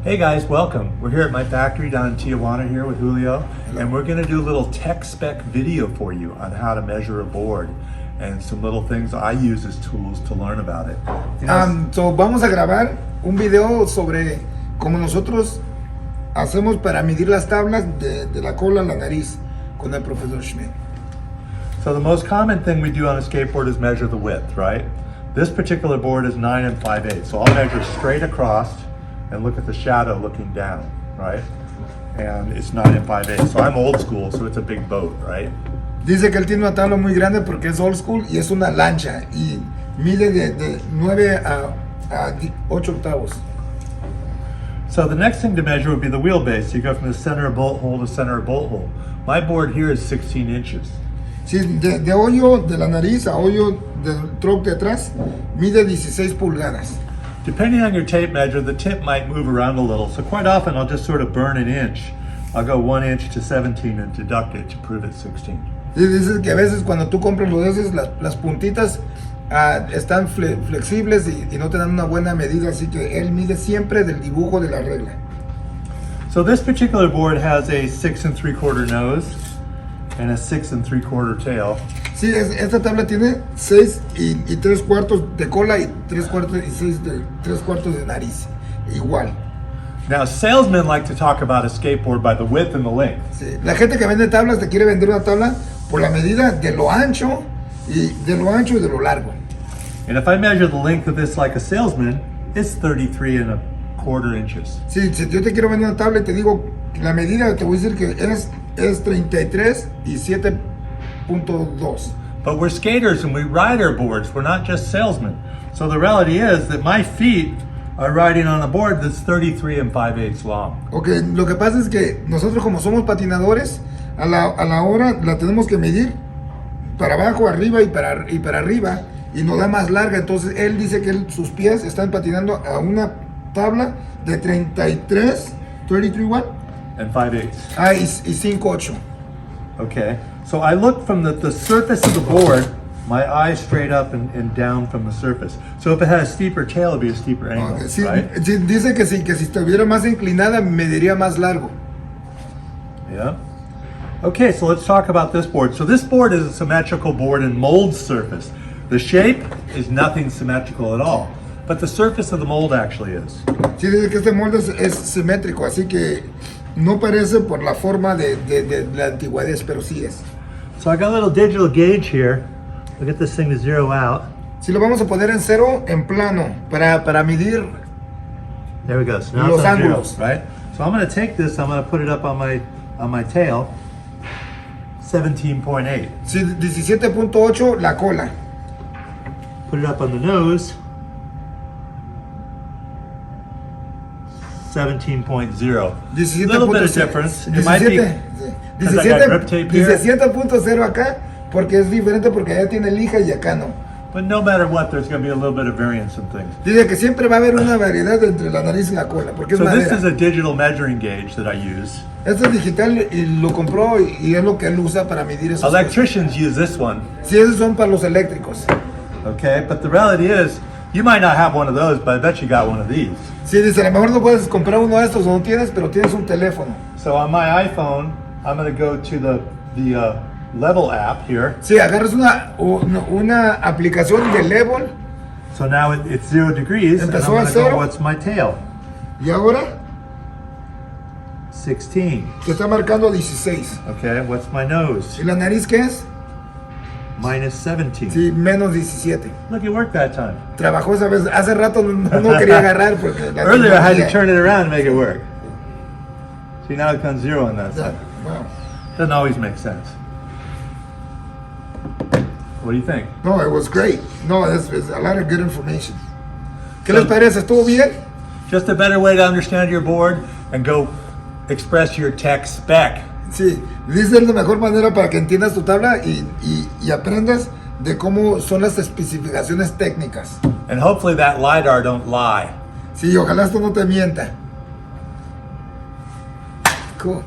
Hey guys, welcome. We're here at my factory down in Tijuana here with Julio, and we're going to do a little tech spec video for you on how to measure a board and some little things I use as tools to learn about it. So vamos a grabar un video sobre cómo nosotros hacemos para medir las tablas de la cola a la nariz con el Professor Schmitt. So the most common thing we do on a skateboard is measure the width, right? This particular board is 9 5/8, so I'll measure straight across and look at the shadow looking down, right? And it's 9 5/8, so I'm old school, so it's a big boat, right? Dice que él tiene una tabla muy grande porque es old school y es una lancha y mide de 9 a 8 octavos. So the next thing to measure would be the wheelbase. You go from the center of bolt hole to center of bolt hole. My board here is 16 inches. Sí, de hoyo de la nariz a hoyo del truck de atrás mide 16 pulgadas. Depending on your tape measure, the tip might move around a little. So quite often I'll just sort of burn an inch. I'll go 1 inch to 17 and deduct it to prove it's 16. Sí, dices que a veces cuando tú compras los de esos, las puntitas están flexibles y no te dan una buena medida, así que él mide siempre del dibujo de la regla. So this particular board has a 6 3/4 nose and a 6 3/4 tail. Sí, esta tabla tiene 6 y 3/4 de cola y 3/4 y 6 de 3/4 de nariz. Igual. Now salesmen like to talk about a skateboard by the width and the length. Sí, la gente que vende tablas te quiere vender una tabla por la medida de lo ancho y de lo largo. And if I measure the length of this like a salesman, it's 33 1/4 inches. Sí, si yo te quiero vender una tabla y te digo la medida, te voy a decir que es 33 y 7.2. But we're skaters and we ride our boards. We're not just salesmen. So the reality is that my feet are riding on a board that's 33 5/8 long. Okay, lo que pasa es que nosotros como somos patinadores, a la hora la tenemos que medir para abajo, arriba y para arriba y nos da más larga. Entonces él dice que sus pies están patinando a una tabla de 33 what? And 5/8. Y 5/8. Okay, so I look from the surface of the board, my eyes straight up and down from the surface. So if it had a steeper tail, it'd be a steeper angle, Okay, sí, right? sí, dice que si estuviera más inclinada, mediría más largo. Yeah. Okay, so let's talk about this board. So this board is a symmetrical board and mold surface. The shape is nothing symmetrical at all, but the surface of the mold actually is. Sí, dice que este molde es simétrico, así que no parece por la forma de la antigüedad, pero sí es. So I got a little digital gauge here. We'll get this thing to zero out. Si lo vamos a poner en cero, en plano, para medir. There we go. So now Los it's on zero, ángulos. right? So I'm going to take this. I'm going to put it up on my tail. 17.8. Sí, 17.8 la cola. Put it up on the nose. 17.0. A little bit of difference. It might be because I got grip tape here. 17.0 acá, porque es diferente porque allá tiene lija y acá no. But no matter what, there's going to be a little bit of variance in things. Dice que siempre va a haber una variedad entre la nariz y la cola, porque es So this madera. is a digital measuring gauge that I use. Esto es digital y lo compró y es lo que él usa para medir esos. Electricians use this one. Sí, esos son para los eléctricos. Okay, but the reality is, you might not have one of those, but I bet you got one of these. Sí, dice, a lo mejor no puedes comprar uno de estos o no tienes, pero tienes un teléfono. So on my iPhone, I'm going to go to the level app here. Sí, agarras una aplicación de level. So now it's 0 degrees, and I'm Empezó a going to go, cero. what's my tail? Y ahora 16. te está marcando 16. Okay, what's my nose? ¿Y la nariz qué es? Minus 17. Sí, menos 17. Look, it worked that time. Trabajó esa vez. Hace rato no quería agarrar porque la Earlier I had to tecnología. turn it around to make it work. See, now it comes 0 on that side. Wow. Doesn't always make sense. What do you think? No, it was great. No, it's a lot of good information. ¿Qué les parece? ¿Estuvo bien? Just a better way to understand your board and go express your tech spec. Sí, dice es la mejor manera para que entiendas tu tabla y aprendas de cómo son las especificaciones técnicas. And hopefully that LiDAR don't lie. Sí, ojalá esto no te mienta.